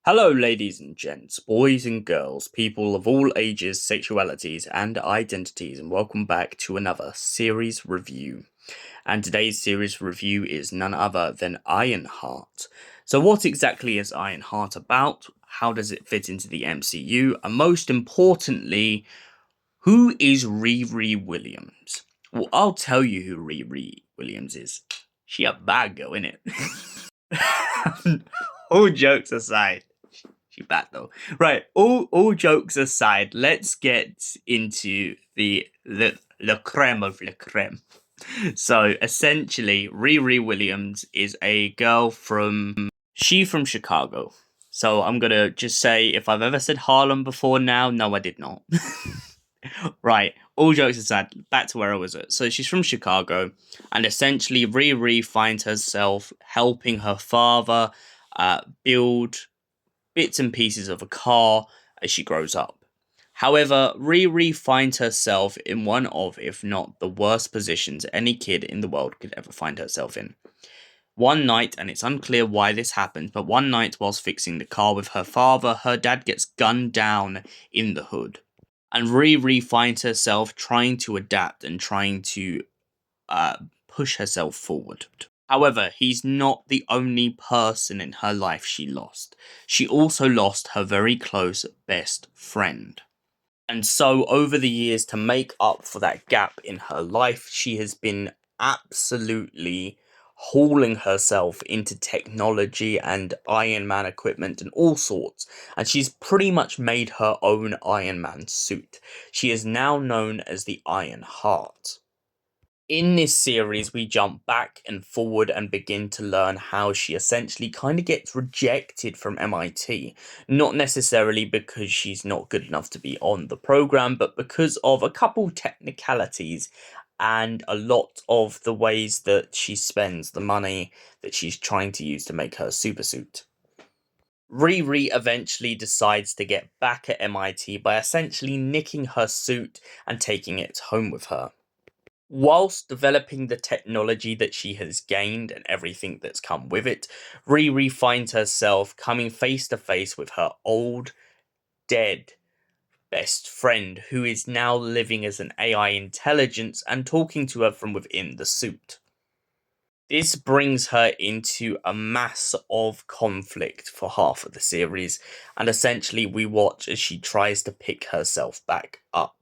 Hello, ladies and gents, boys and girls, people of all ages, sexualities, and identities, and welcome back to another series review. And today's series review is none other than Ironheart. So, what exactly is Ironheart about? How does it fit into the MCU? And most importantly, who is Rye Rye Williams? Well, I'll tell you who Rye Rye Williams is. She a bad girl, innit? All jokes aside. She bad though. Right, all jokes aside, let's get into the creme of la creme. So essentially, Rye Rye Williams is a girl from Chicago. So I'm gonna just say if I've ever said Harlem before now, no I did not. Right, all jokes aside, back to where I was at. So she's from Chicago, and essentially Rye Rye finds herself helping her father build bits and pieces of a car as she grows up. However, Rye Rye finds herself in one of, if not the worst positions any kid in the world could ever find herself in. One night, and it's unclear why this happened, but one night whilst fixing the car with her father, her dad gets gunned down in the hood. And Rye Rye finds herself trying to adapt and trying to push herself forward. However, he's not the only person in her life she lost. She also lost her very close best friend. And so, over the years, to make up for that gap in her life, she has been absolutely hauling herself into technology and Iron Man equipment and all sorts. And she's pretty much made her own Iron Man suit. She is now known as the Iron Heart. In this series, we jump back and forward and begin to learn how she essentially kind of gets rejected from MIT. Not necessarily because she's not good enough to be on the program, but because of a couple technicalities and a lot of the ways that she spends the money that she's trying to use to make her supersuit. Rye Rye eventually decides to get back at MIT by essentially nicking her suit and taking it home with her. Whilst developing the technology that she has gained and everything that's come with it, Rye Rye finds herself coming face to face with her old, dead best friend who is now living as an AI intelligence and talking to her from within the suit. This brings her into a mass of conflict for half of the series, and essentially we watch as she tries to pick herself back up.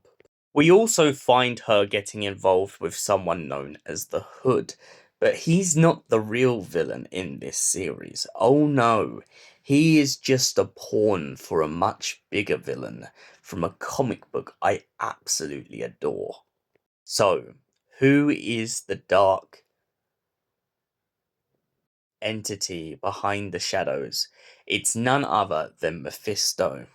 We also find her getting involved with someone known as the Hood, but he's not the real villain in this series. Oh no, he is just a pawn for a much bigger villain from a comic book I absolutely adore. So, who is the dark entity behind the shadows? It's none other than Mephisto.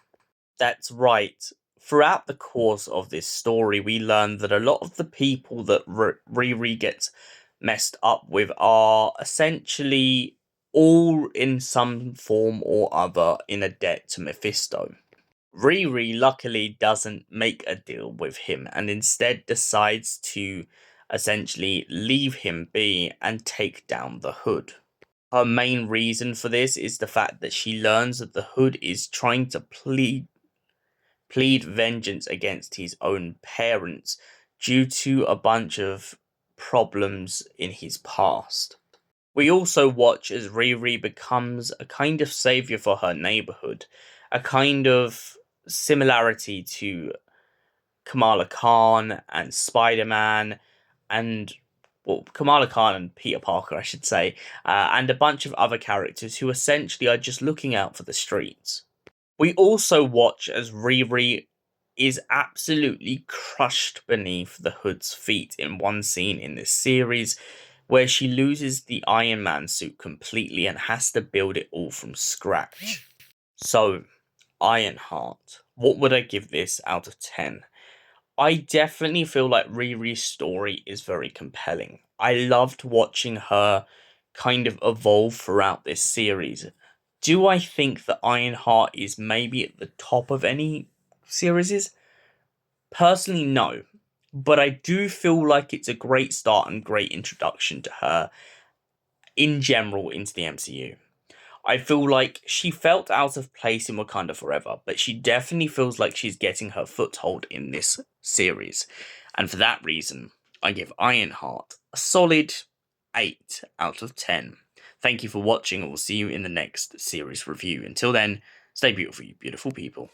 That's right. Throughout the course of this story, we learn that a lot of the people that Rye Rye gets messed up with are essentially all in some form or other in a debt to Mephisto. Rye Rye luckily doesn't make a deal with him and instead decides to essentially leave him be and take down the Hood. Her main reason for this is the fact that she learns that the Hood is trying to plead vengeance against his own parents due to a bunch of problems in his past. We also watch as Rye Rye becomes a kind of savior for her neighborhood, a kind of similarity to Kamala Khan and Spider-Man and Kamala Khan and Peter Parker, I should say, and a bunch of other characters who essentially are just looking out for the streets. We also watch as Rye Rye is absolutely crushed beneath the Hood's feet in one scene in this series, where she loses the Iron Man suit completely and has to build it all from scratch. So, Ironheart, what would I give this out of 10? I definitely feel like Rye Rye's story is very compelling. I loved watching her kind of evolve throughout this series. Do I think that Ironheart is maybe at the top of any series? Personally, no. But I do feel like it's a great start and great introduction to her in general into the MCU. I feel like she felt out of place in Wakanda Forever, but she definitely feels like she's getting her foothold in this series. And for that reason, I give Ironheart a solid 8 out of 10. Thank you for watching, and we'll see you in the next series review. Until then, stay beautiful, you beautiful people.